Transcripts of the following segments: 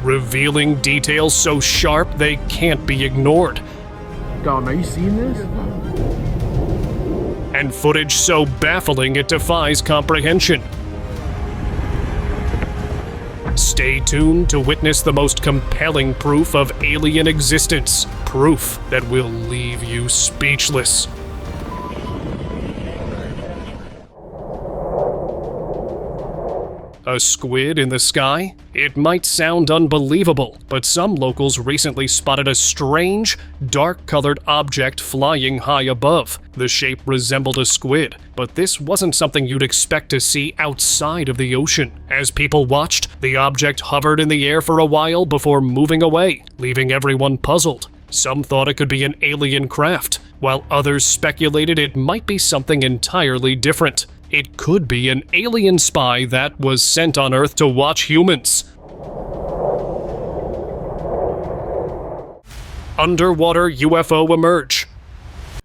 revealing details so sharp they can't be ignored. Dom, are you seeing this? And footage so baffling it defies comprehension. Stay tuned to witness the most compelling proof of alien existence. Proof that will leave you speechless. A squid in the sky? It might sound unbelievable, but some locals recently spotted a strange, dark-colored object flying high above. The shape resembled a squid, but this wasn't something you'd expect to see outside of the ocean. As people watched, the object hovered in the air for a while before moving away, leaving everyone puzzled. Some thought it could be an alien craft, while others speculated it might be something entirely different. It could be an alien spy that was sent on Earth to watch humans. Underwater UFO emerge.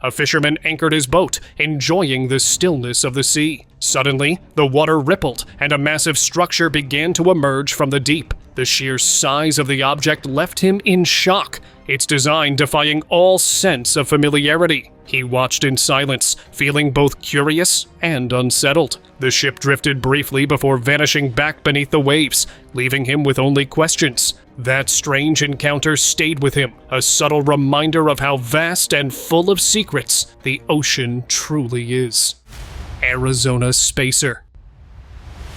A fisherman anchored his boat, enjoying the stillness of the sea. Suddenly, the water rippled, and a massive structure began to emerge from the deep. The sheer size of the object left him in shock, its design defying all sense of familiarity. He watched in silence, feeling both curious and unsettled. The ship drifted briefly before vanishing back beneath the waves, leaving him with only questions. That strange encounter stayed with him, a subtle reminder of how vast and full of secrets the ocean truly is. Arizona Spacer.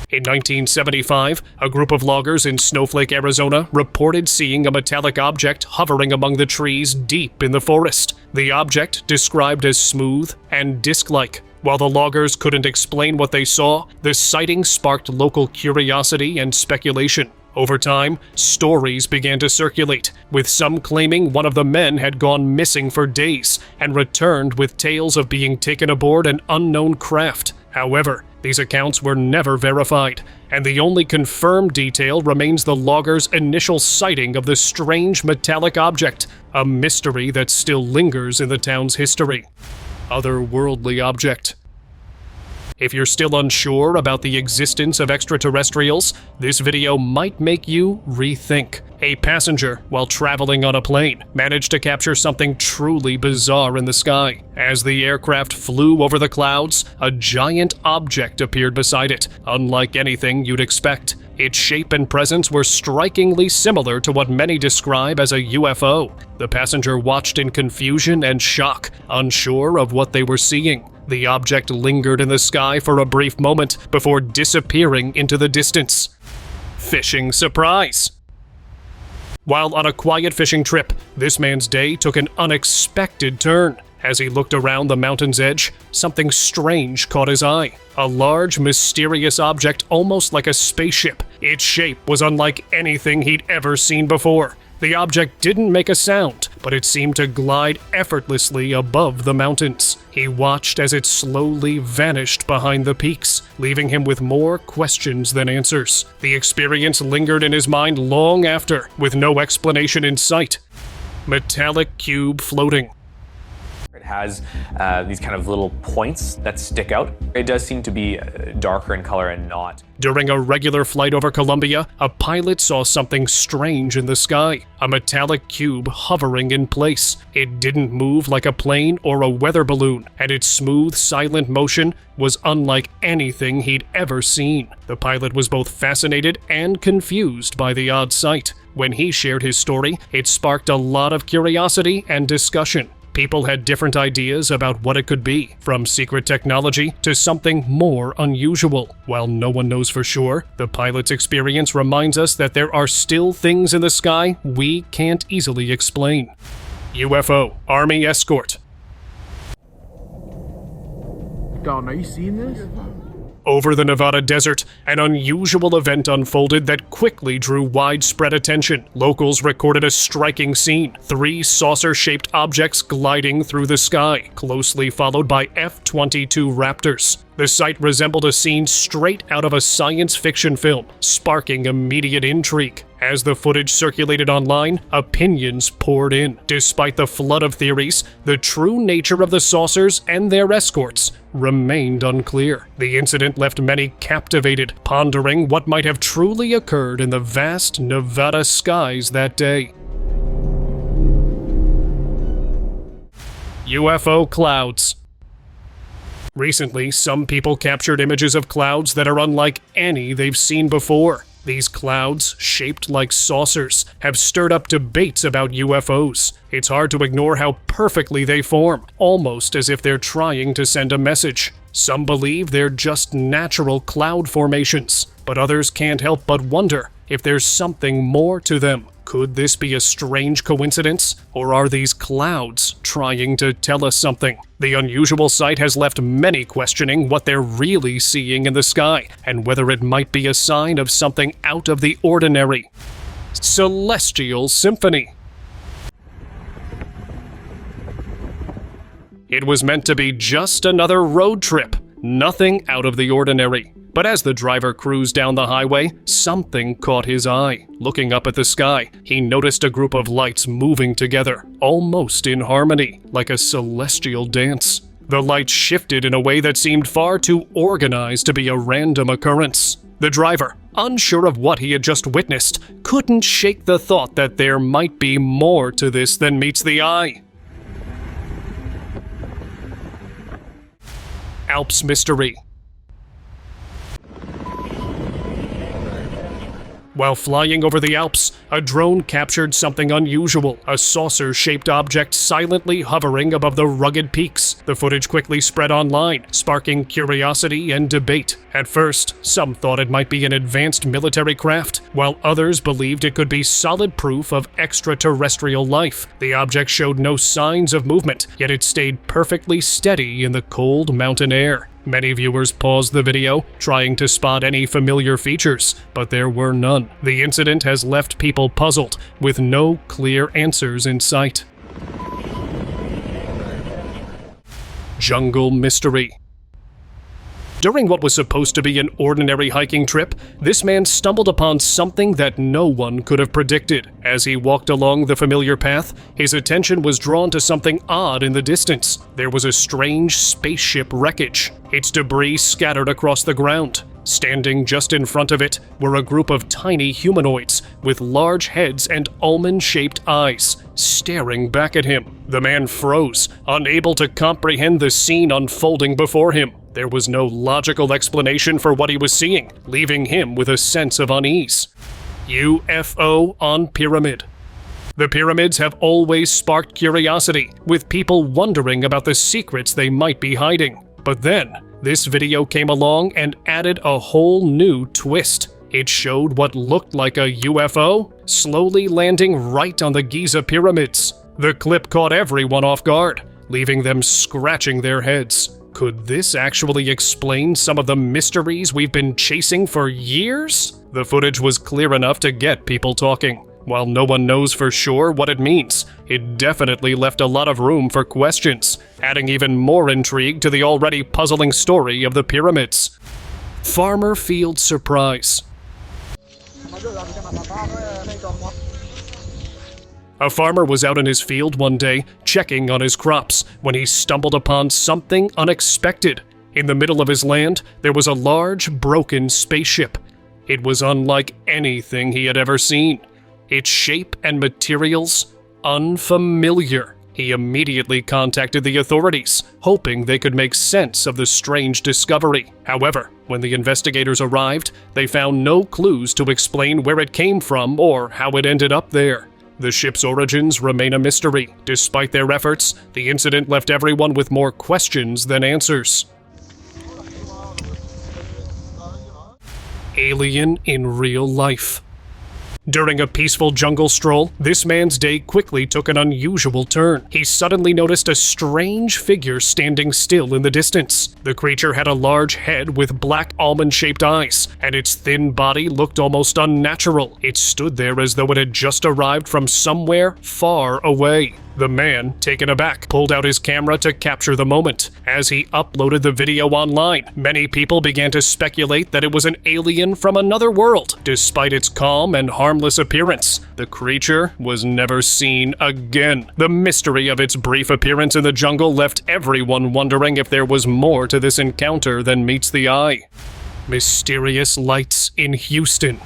In 1975, a group of loggers in Snowflake, Arizona, reported seeing a metallic object hovering among the trees deep in the forest. The object, described as smooth and disc-like. While the loggers couldn't explain what they saw, the sighting sparked local curiosity and speculation. Over time, stories began to circulate, with some claiming one of the men had gone missing for days and returned with tales of being taken aboard an unknown craft. However, these accounts were never verified, and the only confirmed detail remains the loggers' initial sighting of the strange metallic object, a mystery that still lingers in the town's history. Otherworldly object. If you're still unsure about the existence of extraterrestrials, this video might make you rethink. A passenger, while traveling on a plane, managed to capture something truly bizarre in the sky. As the aircraft flew over the clouds, a giant object appeared beside it, unlike anything you'd expect. Its shape and presence were strikingly similar to what many describe as a UFO. The passenger watched in confusion and shock, unsure of what they were seeing. The object lingered in the sky for a brief moment before disappearing into the distance. Fishing surprise. While on a quiet fishing trip, this man's day took an unexpected turn. As he looked around the mountain's edge, something strange caught his eye. A large, mysterious object almost like a spaceship. Its shape was unlike anything he'd ever seen before. The object didn't make a sound, but it seemed to glide effortlessly above the mountains. He watched as it slowly vanished behind the peaks, leaving him with more questions than answers. The experience lingered in his mind long after, with no explanation in sight. Metallic cube floating. It has these kind of little points that stick out. It does seem to be darker in color and not. During a regular flight over Colombia, a pilot saw something strange in the sky, a metallic cube hovering in place. It didn't move like a plane or a weather balloon, and its smooth, silent motion was unlike anything he'd ever seen. The pilot was both fascinated and confused by the odd sight. When he shared his story, it sparked a lot of curiosity and discussion. People had different ideas about what it could be, from secret technology to something more unusual. While no one knows for sure, the pilot's experience reminds us that there are still things in the sky we can't easily explain. UFO Army Escort. Dom, are you seeing this? Over the Nevada desert, an unusual event unfolded that quickly drew widespread attention. Locals recorded a striking scene: 3 saucer-shaped objects gliding through the sky, closely followed by F-22 Raptors. The sight resembled a scene straight out of a science fiction film, sparking immediate intrigue. As the footage circulated online, opinions poured in. Despite the flood of theories, the true nature of the saucers and their escorts remained unclear. The incident left many captivated, pondering what might have truly occurred in the vast Nevada skies that day. UFO clouds. Recently, some people captured images of clouds that are unlike any they've seen before. These clouds, shaped like saucers, have stirred up debates about UFOs. It's hard to ignore how perfectly they form, almost as if they're trying to send a message. Some believe they're just natural cloud formations, but others can't help but wonder if there's something more to them. Could this be a strange coincidence, or are these clouds trying to tell us something? The unusual sight has left many questioning what they're really seeing in the sky, and whether it might be a sign of something out of the ordinary. Celestial Symphony. It was meant to be just another road trip, nothing out of the ordinary. But as the driver cruised down the highway, something caught his eye. Looking up at the sky, he noticed a group of lights moving together, almost in harmony, like a celestial dance. The lights shifted in a way that seemed far too organized to be a random occurrence. The driver, unsure of what he had just witnessed, couldn't shake the thought that there might be more to this than meets the eye. Alps Mystery. While flying over the Alps, a drone captured something unusual, a saucer-shaped object silently hovering above the rugged peaks. The footage quickly spread online, sparking curiosity and debate. At first, some thought it might be an advanced military craft, while others believed it could be solid proof of extraterrestrial life. The object showed no signs of movement, yet it stayed perfectly steady in the cold mountain air. Many viewers paused the video, trying to spot any familiar features, but there were none. The incident has left people puzzled, with no clear answers in sight. Jungle Mystery. During what was supposed to be an ordinary hiking trip, this man stumbled upon something that no one could have predicted. As he walked along the familiar path, his attention was drawn to something odd in the distance. There was a strange spaceship wreckage, its debris scattered across the ground. Standing just in front of it were a group of tiny humanoids with large heads and almond-shaped eyes, staring back at him. The man froze, unable to comprehend the scene unfolding before him. There was no logical explanation for what he was seeing, leaving him with a sense of unease. UFO on Pyramid. The pyramids have always sparked curiosity, with people wondering about the secrets they might be hiding. But then, this video came along and added a whole new twist. It showed what looked like a UFO slowly landing right on the Giza pyramids. The clip caught everyone off guard, leaving them scratching their heads. Could this actually explain some of the mysteries we've been chasing for years? The footage was clear enough to get people talking. While no one knows for sure what it means, it definitely left a lot of room for questions, adding even more intrigue to the already puzzling story of the pyramids. Farmer Field Surprise. A farmer was out in his field one day, checking on his crops, when he stumbled upon something unexpected. In the middle of his land, there was a large, broken spaceship. It was unlike anything he had ever seen. Its shape and materials, unfamiliar. He immediately contacted the authorities, hoping they could make sense of the strange discovery. However, when the investigators arrived, they found no clues to explain where it came from or how it ended up there. The ship's origins remain a mystery. Despite their efforts, the incident left everyone with more questions than answers. Alien in real life. During a peaceful jungle stroll, this man's day quickly took an unusual turn. He suddenly noticed a strange figure standing still in the distance. The creature had a large head with black almond-shaped eyes, and its thin body looked almost unnatural. It stood there as though it had just arrived from somewhere far away. The man, taken aback, pulled out his camera to capture the moment. As he uploaded the video online, many people began to speculate that it was an alien from another world. Despite its calm and harmless appearance, the creature was never seen again. The mystery of its brief appearance in the jungle left everyone wondering if there was more to this encounter than meets the eye. Mysterious lights in Houston.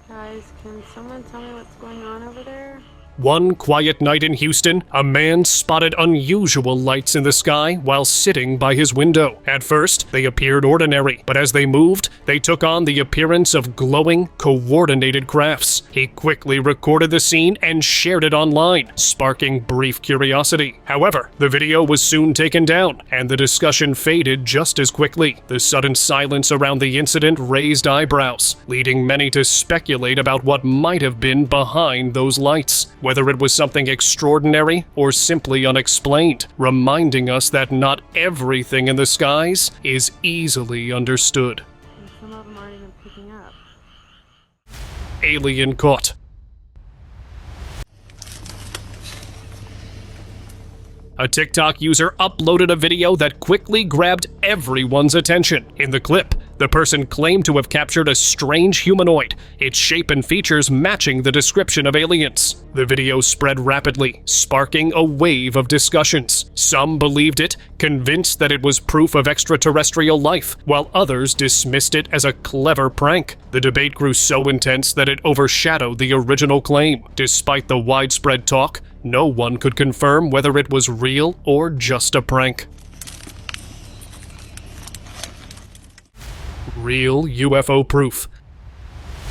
Guys, can someone tell me what's going on over there? One quiet night in Houston, a man spotted unusual lights in the sky while sitting by his window. At first, they appeared ordinary, but as they moved, they took on the appearance of glowing, coordinated crafts. He quickly recorded the scene and shared it online, sparking brief curiosity. However, the video was soon taken down, and the discussion faded just as quickly. The sudden silence around the incident raised eyebrows, leading many to speculate about what might have been behind those lights, whether it was something extraordinary or simply unexplained, reminding us that not everything in the skies is easily understood. And some of them aren't even picking up. Alien caught. A TikTok user uploaded a video that quickly grabbed everyone's attention. In the clip, the person claimed to have captured a strange humanoid, its shape and features matching the description of aliens. The video spread rapidly, sparking a wave of discussions. Some believed it, convinced that it was proof of extraterrestrial life, while others dismissed it as a clever prank. The debate grew so intense that it overshadowed the original claim. Despite the widespread talk, no one could confirm whether it was real or just a prank. Real UFO proof.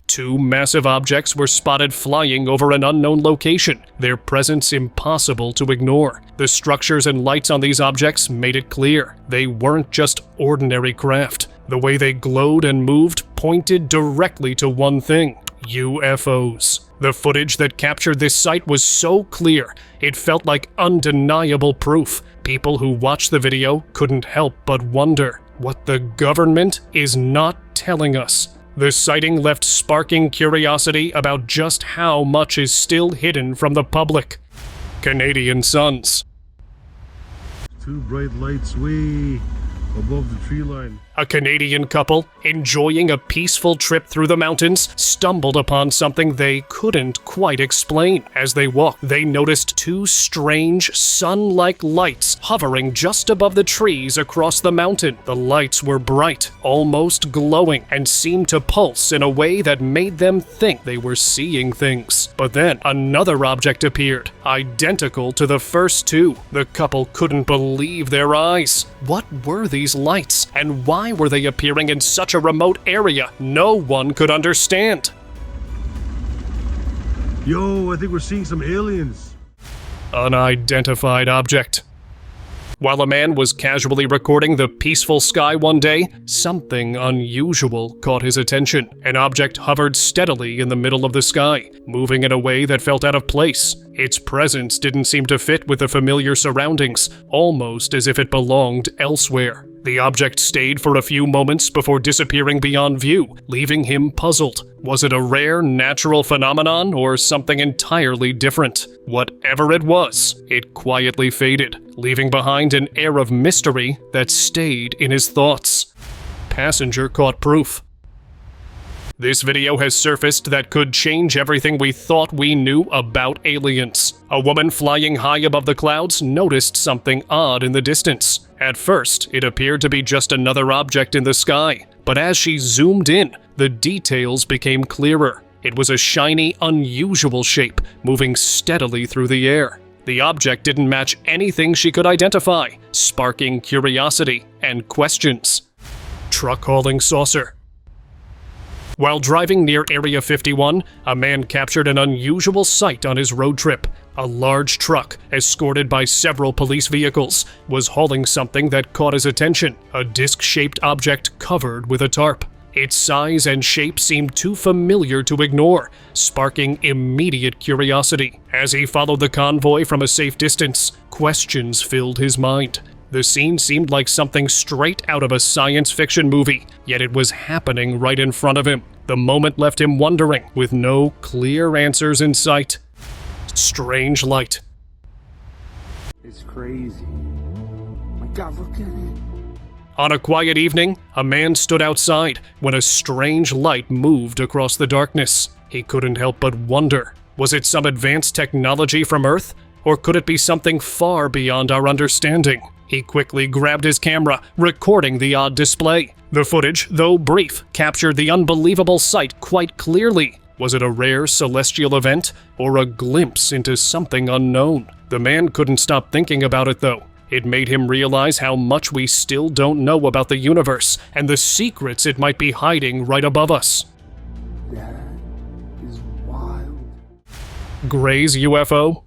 Two massive objects were spotted flying over an unknown location, their presence impossible to ignore. The structures and lights on these objects made it clear they weren't just ordinary craft. The way they glowed and moved pointed directly to one thing: UFOs. The footage that captured this sight was so clear, it felt like undeniable proof. People who watched the video couldn't help but wonder what the government is not telling us. The sighting left sparking curiosity about just how much is still hidden from the public. Canadian suns. Two bright lights way above the tree line. A Canadian couple, enjoying a peaceful trip through the mountains, stumbled upon something they couldn't quite explain. As they walked, they noticed two strange, sun-like lights hovering just above the trees across the mountain. The lights were bright, almost glowing, and seemed to pulse in a way that made them think they were seeing things. But then, another object appeared, identical to the first two. The couple couldn't believe their eyes. What were these lights, and why were they appearing in such a remote area no one could understand? Yo, I think we're seeing some aliens. Unidentified object. While a man was casually recording the peaceful sky one day, something unusual caught his attention. An object hovered steadily in the middle of the sky, moving in a way that felt out of place. Its presence didn't seem to fit with the familiar surroundings, almost as if it belonged elsewhere. The object stayed for a few moments before disappearing beyond view, leaving him puzzled. Was it a rare natural phenomenon or something entirely different? Whatever it was, it quietly faded, leaving behind an air of mystery that stayed in his thoughts. Passenger caught proof. This video has surfaced that could change everything we thought we knew about aliens. A woman flying high above the clouds noticed something odd in the distance. At first, it appeared to be just another object in the sky, but as she zoomed in, the details became clearer. It was a shiny, unusual shape, moving steadily through the air. The object didn't match anything she could identify, sparking curiosity and questions. Truck hauling saucer. While driving near Area 51, a man captured an unusual sight on his road trip. A large truck, escorted by several police vehicles, was hauling something that caught his attention, a disc-shaped object covered with a tarp. Its size and shape seemed too familiar to ignore, sparking immediate curiosity. As he followed the convoy from a safe distance, questions filled his mind. The scene seemed like something straight out of a science fiction movie, yet it was happening right in front of him. The moment left him wondering, with no clear answers in sight. Strange light. crazy. Oh my God, look at it. On a quiet evening, a man stood outside when a strange light moved across the darkness. He couldn't help but wonder, was it some advanced technology from Earth? Or could it be something far beyond our understanding? He quickly grabbed his camera, recording the odd display. The footage, though brief, captured the unbelievable sight quite clearly. Was it a rare celestial event, or a glimpse into something unknown? The man couldn't stop thinking about it, though. It made him realize how much we still don't know about the universe and the secrets it might be hiding right above us. That is wild. Gray's UFO?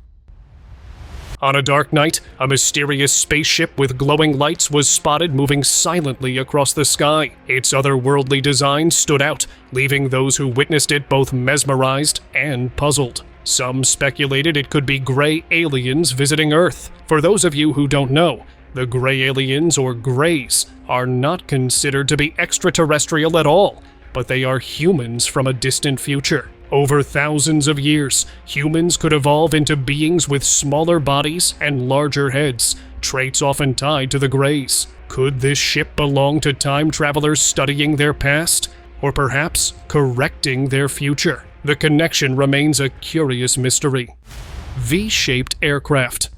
On a dark night, a mysterious spaceship with glowing lights was spotted moving silently across the sky. Its otherworldly design stood out, leaving those who witnessed it both mesmerized and puzzled. Some speculated it could be gray aliens visiting Earth. For those of you who don't know, the gray aliens, or grays, are not considered to be extraterrestrial at all, but they are humans from a distant future. Over thousands of years, humans could evolve into beings with smaller bodies and larger heads, traits often tied to the Greys. Could this ship belong to time travelers studying their past, or perhaps correcting their future? The connection remains a curious mystery. V-shaped aircraft.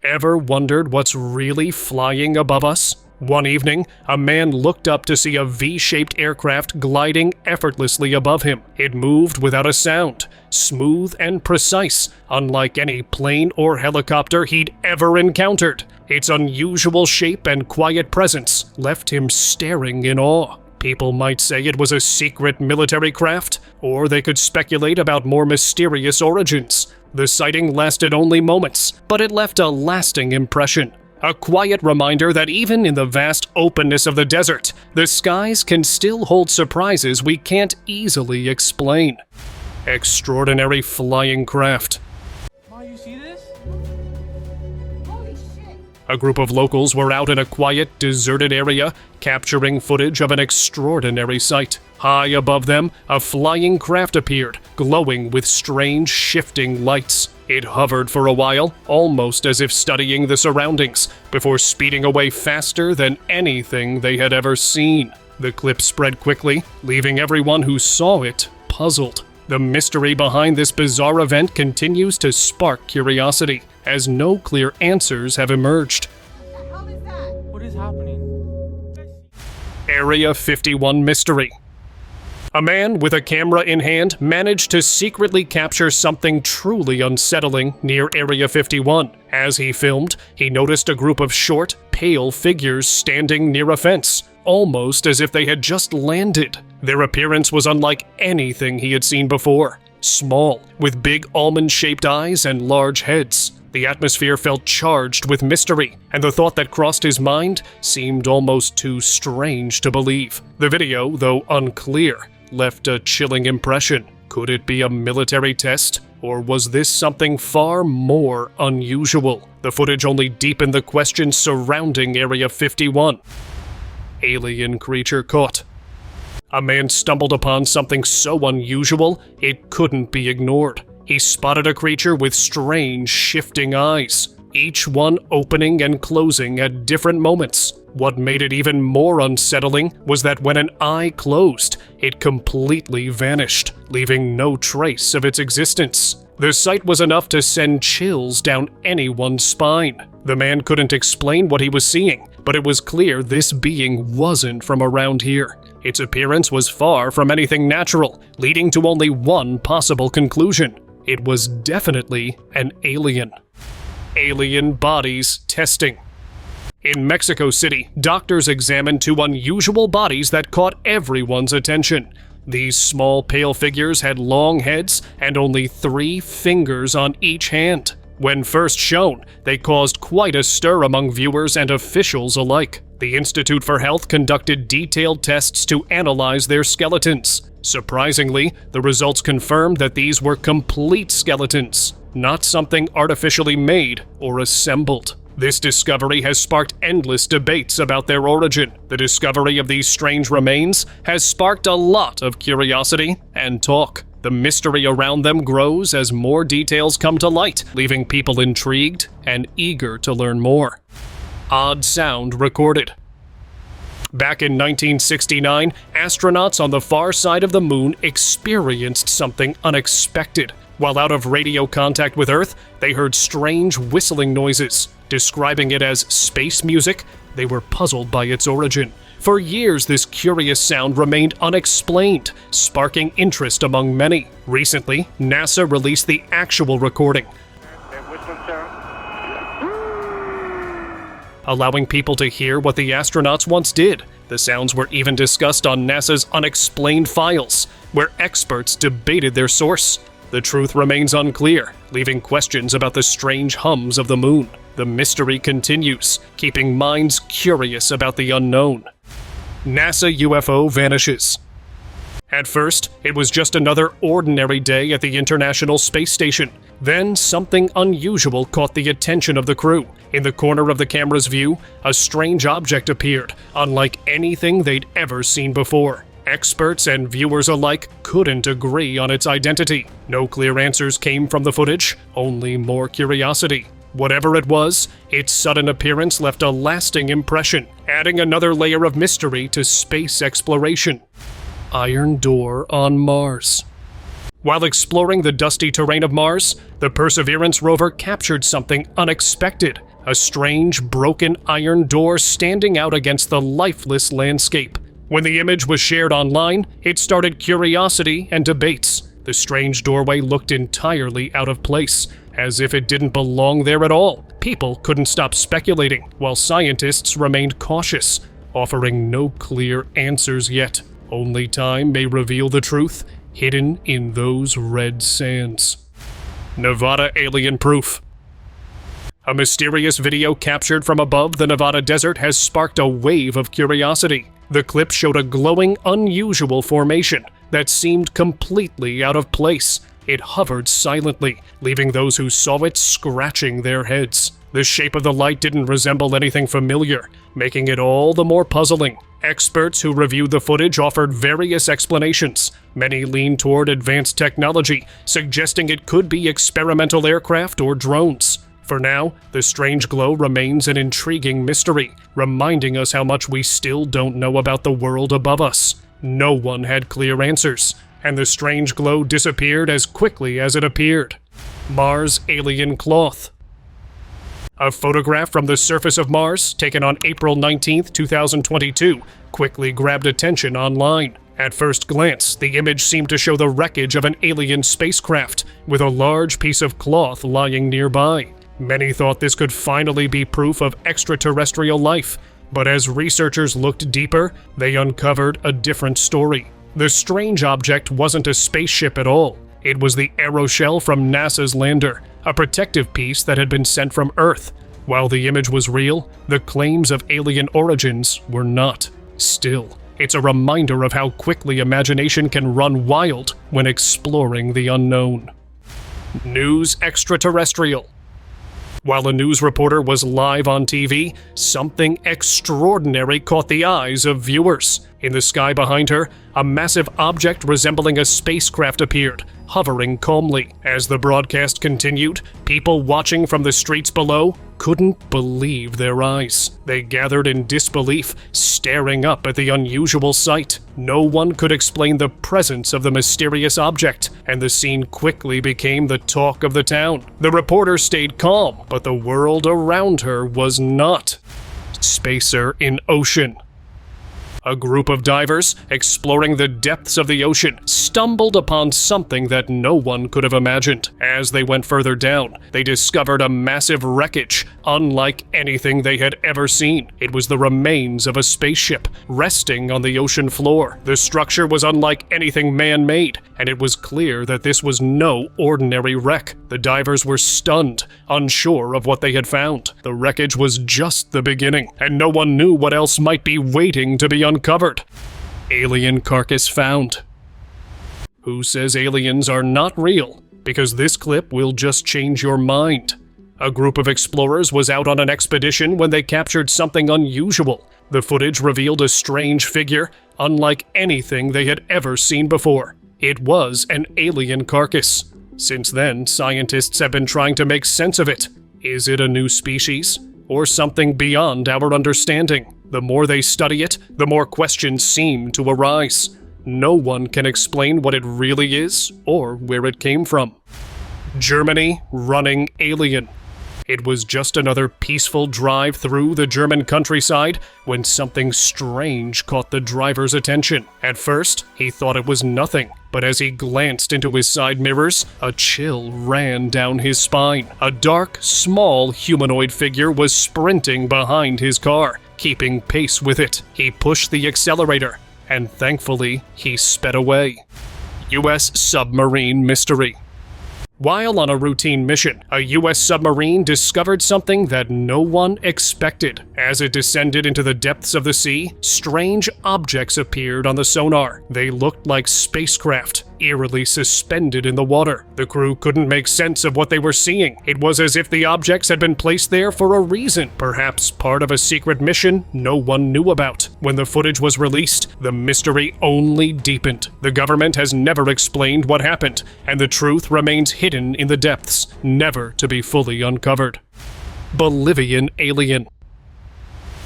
Ever wondered what's really flying above us? One evening, a man looked up to see a V-shaped aircraft gliding effortlessly above him. It moved without a sound, smooth and precise, unlike any plane or helicopter he'd ever encountered. Its unusual shape and quiet presence left him staring in awe. People might say it was a secret military craft, or they could speculate about more mysterious origins. The sighting lasted only moments, but it left a lasting impression. A quiet reminder that even in the vast openness of the desert, the skies can still hold surprises we can't easily explain. Extraordinary flying craft. Ma, you see this? A group of locals were out in a quiet, deserted area, capturing footage of an extraordinary sight. High above them, a flying craft appeared, glowing with strange, shifting lights. It hovered for a while, almost as if studying the surroundings, before speeding away faster than anything they had ever seen. The clip spread quickly, leaving everyone who saw it puzzled. The mystery behind this bizarre event continues to spark curiosity, as no clear answers have emerged. What is happening? Area 51 Mystery. A man with a camera in hand managed to secretly capture something truly unsettling near Area 51. As he filmed, he noticed a group of short, pale figures standing near a fence, almost as if they had just landed. Their appearance was unlike anything he had seen before. Small, with big almond-shaped eyes and large heads. The atmosphere felt charged with mystery, and the thought that crossed his mind seemed almost too strange to believe. The video, though unclear, left a chilling impression. Could it be a military test, or was this something far more unusual? The footage only deepened the questions surrounding Area 51. Alien creature caught. A man stumbled upon something so unusual it couldn't be ignored. He spotted a creature with strange, shifting eyes, each one opening and closing at different moments. What made it even more unsettling was that when an eye closed, it completely vanished, leaving no trace of its existence. The sight was enough to send chills down anyone's spine. The man couldn't explain what he was seeing, but it was clear this being wasn't from around here. Its appearance was far from anything natural, leading to only one possible conclusion. It was definitely an alien. Alien bodies testing. In Mexico City, doctors examined two unusual bodies that caught everyone's attention. These small, pale figures had long heads and only 3 fingers on each hand. When first shown, they caused quite a stir among viewers and officials alike. The Institute for Health conducted detailed tests to analyze their skeletons. Surprisingly, the results confirmed that these were complete skeletons, not something artificially made or assembled. This discovery has sparked endless debates about their origin. The discovery of these strange remains has sparked a lot of curiosity and talk. The mystery around them grows as more details come to light, leaving people intrigued and eager to learn more. Odd sound recorded. Back in 1969, astronauts on the far side of the moon experienced something unexpected. While out of radio contact with Earth, they heard strange whistling noises. Describing it as space music, they were puzzled by its origin. For years, this curious sound remained unexplained, sparking interest among many. Recently, NASA released the actual recording, allowing people to hear what the astronauts once did. The sounds were even discussed on NASA's unexplained files, where experts debated their source. The truth remains unclear, leaving questions about the strange hums of the moon. The mystery continues, keeping minds curious about the unknown. NASA UFO vanishes. At first, it was just another ordinary day at the International Space Station. Then, something unusual caught the attention of the crew. In the corner of the camera's view, a strange object appeared, unlike anything they'd ever seen before. Experts and viewers alike couldn't agree on its identity. No clear answers came from the footage, only more curiosity. Whatever it was, its sudden appearance left a lasting impression, adding another layer of mystery to space exploration. Iron Door on Mars. While exploring the dusty terrain of Mars, the Perseverance rover captured something unexpected, a strange, broken iron door standing out against the lifeless landscape. When the image was shared online, it started curiosity and debates. The strange doorway looked entirely out of place, as if it didn't belong there at all. People couldn't stop speculating, while scientists remained cautious, offering no clear answers yet. Only time may reveal the truth, hidden in those red sands. Nevada alien proof. A mysterious video captured from above the Nevada desert has sparked a wave of curiosity. The clip showed a glowing, unusual formation that seemed completely out of place. It hovered silently, leaving those who saw it scratching their heads. The shape of the light didn't resemble anything familiar, making it all the more puzzling. Experts who reviewed the footage offered various explanations. Many leaned toward advanced technology, suggesting it could be experimental aircraft or drones. For now, the strange glow remains an intriguing mystery, reminding us how much we still don't know about the world above us. No one had clear answers, and the strange glow disappeared as quickly as it appeared. Mars alien cloth. A photograph from the surface of Mars, taken on April 19, 2022, quickly grabbed attention online. At first glance, the image seemed to show the wreckage of an alien spacecraft, with a large piece of cloth lying nearby. Many thought this could finally be proof of extraterrestrial life, but as researchers looked deeper, they uncovered a different story. The strange object wasn't a spaceship at all. It was the aeroshell from NASA's lander, a protective piece that had been sent from Earth. While the image was real, the claims of alien origins were not. Still, it's a reminder of how quickly imagination can run wild when exploring the unknown. News extraterrestrial. While a news reporter was live on TV, something extraordinary caught the eyes of viewers. In the sky behind her, a massive object resembling a spacecraft appeared, hovering calmly. As the broadcast continued, people watching from the streets below couldn't believe their eyes. They gathered in disbelief, staring up at the unusual sight. No one could explain the presence of the mysterious object, and the scene quickly became the talk of the town. The reporter stayed calm, but the world around her was not. Spacer in ocean. A group of divers, exploring the depths of the ocean, stumbled upon something that no one could have imagined. As they went further down, they discovered a massive wreckage, unlike anything they had ever seen. It was the remains of a spaceship, resting on the ocean floor. The structure was unlike anything man-made, and it was clear that this was no ordinary wreck. The divers were stunned, unsure of what they had found. The wreckage was just the beginning, and no one knew what else might be waiting to be uncovered. Alien carcass found. Who says aliens are not real? Because this clip will just change your mind. A group of explorers was out on an expedition when they captured something unusual. The footage revealed a strange figure, unlike anything they had ever seen before. It was an alien carcass. Since then, scientists have been trying to make sense of it. Is it a new species? Or something beyond our understanding? The more they study it, the more questions seem to arise. No one can explain what it really is or where it came from. Germany running alien. It was just another peaceful drive through the German countryside when something strange caught the driver's attention. At first, he thought it was nothing, but as he glanced into his side mirrors, a chill ran down his spine. A dark, small humanoid figure was sprinting behind his car, keeping pace with it. He pushed the accelerator, and thankfully, he sped away. U.S. submarine mystery. While on a routine mission, a U.S. submarine discovered something that no one expected. As it descended into the depths of the sea, strange objects appeared on the sonar. They looked like spacecraft, eerily suspended in the water. The crew couldn't make sense of what they were seeing. It was as if the objects had been placed there for a reason, perhaps part of a secret mission no one knew about. When the footage was released, the mystery only deepened. The government has never explained what happened, and the truth remains hidden in the depths, never to be fully uncovered. Bolivian alien.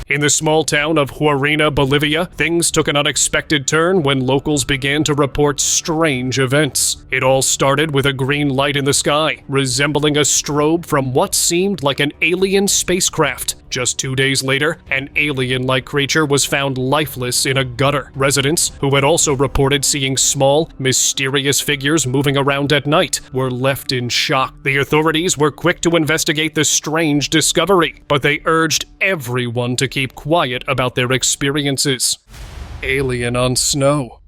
In the small town of Huarina, Bolivia, things took an unexpected turn when locals began to report strange events. It all started with a green light in the sky, resembling a strobe from what seemed like an alien spacecraft. Just 2 days later, an alien-like creature was found lifeless in a gutter. Residents, who had also reported seeing small, mysterious figures moving around at night, were left in shock. The authorities were quick to investigate the strange discovery, but they urged everyone to keep quiet about their experiences. Alien on snow.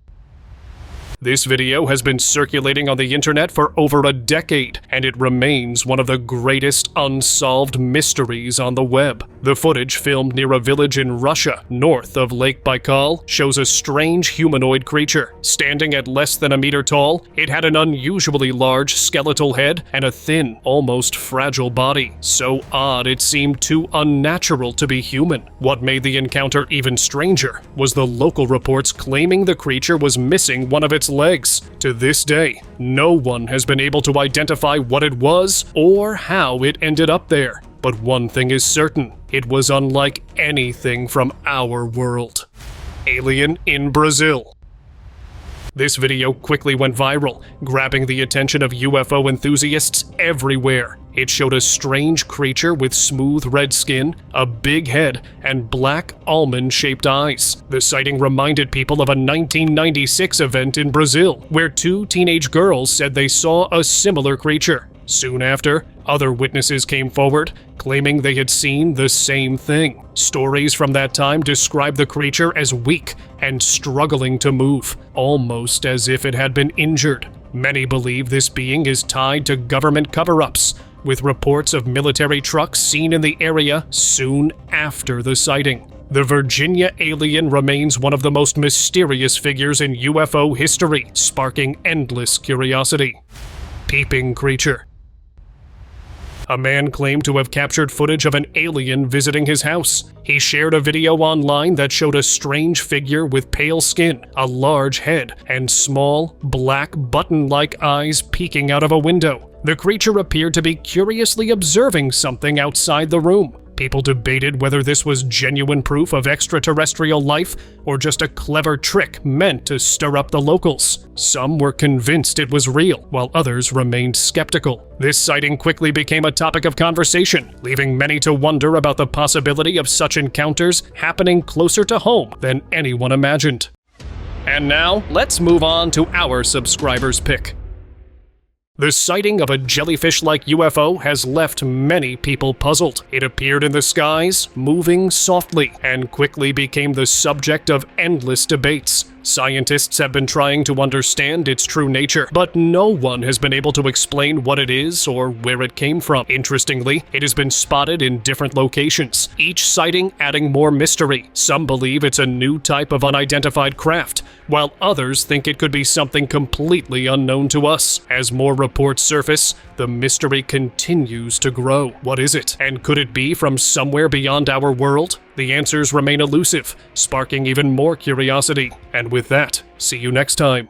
This video has been circulating on the internet for over a decade, and it remains one of the greatest unsolved mysteries on the web. The footage, filmed near a village in Russia, north of Lake Baikal, shows a strange humanoid creature. Standing at less than a meter tall, it had an unusually large skeletal head and a thin, almost fragile body. So odd it seemed too unnatural to be human. What made the encounter even stranger was the local reports claiming the creature was missing one of its legs. To this day, no one has been able to identify what it was or how it ended up there. But one thing is certain, it was unlike anything from our world. Alien in Brazil. This video quickly went viral, grabbing the attention of UFO enthusiasts everywhere. It showed a strange creature with smooth red skin, a big head, and black almond-shaped eyes. The sighting reminded people of a 1996 event in Brazil, where 2 teenage girls said they saw a similar creature. Soon after, other witnesses came forward, claiming they had seen the same thing. Stories from that time describe the creature as weak and struggling to move, almost as if it had been injured. Many believe this being is tied to government cover-ups, with reports of military trucks seen in the area soon after the sighting. The Virginia alien remains one of the most mysterious figures in UFO history, sparking endless curiosity. Peeping creature. A man claimed to have captured footage of an alien visiting his house. He shared a video online that showed a strange figure with pale skin, a large head, and small, black button-like eyes peeking out of a window. The creature appeared to be curiously observing something outside the room. People debated whether this was genuine proof of extraterrestrial life or just a clever trick meant to stir up the locals. Some were convinced it was real, while others remained skeptical. This sighting quickly became a topic of conversation, leaving many to wonder about the possibility of such encounters happening closer to home than anyone imagined. And now, let's move on to our subscriber's pick. The sighting of a jellyfish-like UFO has left many people puzzled. It appeared in the skies, moving softly, and quickly became the subject of endless debates. Scientists have been trying to understand its true nature, but no one has been able to explain what it is or where it came from. Interestingly, it has been spotted in different locations, each sighting adding more mystery. Some believe it's a new type of unidentified craft, while others think it could be something completely unknown to us. As more reports surface, the mystery continues to grow. What is it? And could it be from somewhere beyond our world? The answers remain elusive, sparking even more curiosity. And with that, see you next time.